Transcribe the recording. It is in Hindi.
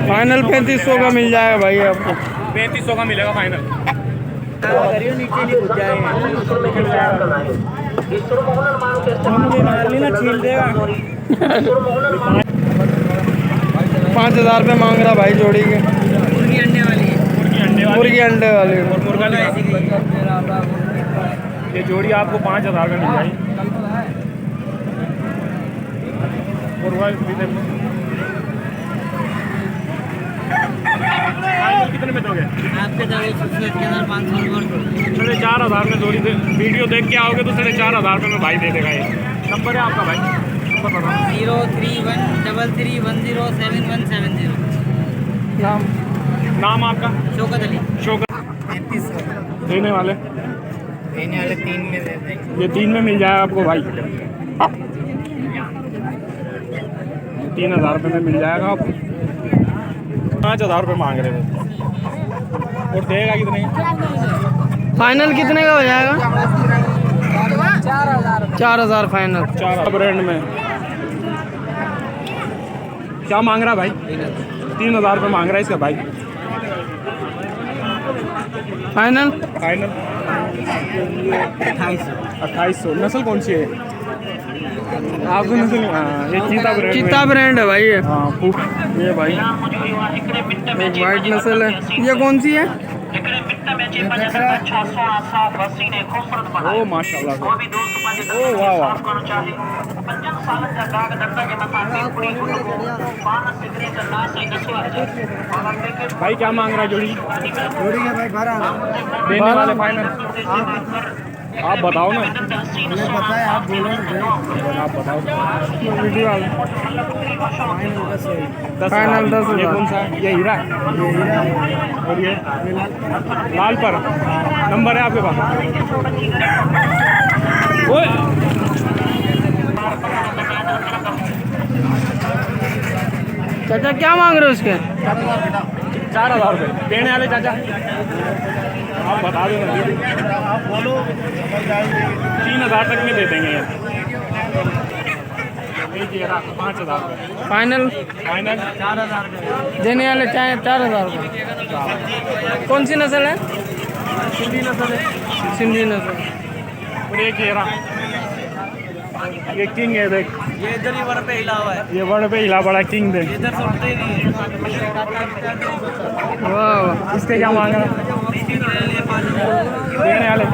फाइनल 3500 का मिल जाएगा भाई आपको। 3500 का मिलेगा फाइनल। नीचे नहीं कुछ जाएंगे। छील देगा। 5000 रुपये मांग रहा भाई जोड़ी के। मुर्गी अंडे वाली है। मुर्गी अंडे वाली और मुर्गा ये जोड़ी आपको 5000 में मिल जाएगी। कितने में दोगे? आपके 4500 में जोड़ी। वीडियो देख के आओगे तो 4500 में भाई दे देगा ये। नंबर है आपका भाई? नंबर बताओ। 0313371770। नाम आपका? शौकत अली। शौकत। 3500 देने वाले 3 में दे देंगे। ये 3 में मिल जाएगा आपको भाई। 3000 रुपये में मिल जाएगा आपको। 5000 रुपये मांग रहे थे और देगा कितने? फाइनल कितने का हो जाएगा? 4000 फाइनल। 4 ब्रांड में क्या मांग रहा भाई? 3000 रुपये मांग रहा है इसका भाई। फाइनल 2800। नस्ल कौन सी है आपको? नस्ल ये चीता ब्रांड है भाई ये। हाँ ये भाई एक वाइट नस्ल है। ये कौन सी है? ओ माशाल्लाह। ओ वाह वाह। भाई क्या मांग रहा है जोड़ी? जोड़ी के भाई 12,000 देने वाले फाइनल आप बताओ ना। पता है आप बोलो आप बताओ। Video final 10,000। ये कौन सा है? ये हीरा है। और ये लाल पर नंबर है आपके पास? ओए चाचा क्या मांग रहे हो उसके? 4000 रुपये देने वाले चाचा। आप बता दो ना। आप बोलो 3000 तक में दे देंगे यार। 5000 रुपये फाइनल 4000 देने वाले चाहे 4000 रुपये। कौन सी नस्ल है? सिंधी नस्ल है। सिंधी नस्ल। और एक ये किंग है देख। ये इधर ही वन पे हिला हुआ है। ये वन पे हिला बड़ा किंग देख। इधर सुनते ही नहीं है। वाह इसके क्या मांग रहा? देने वाले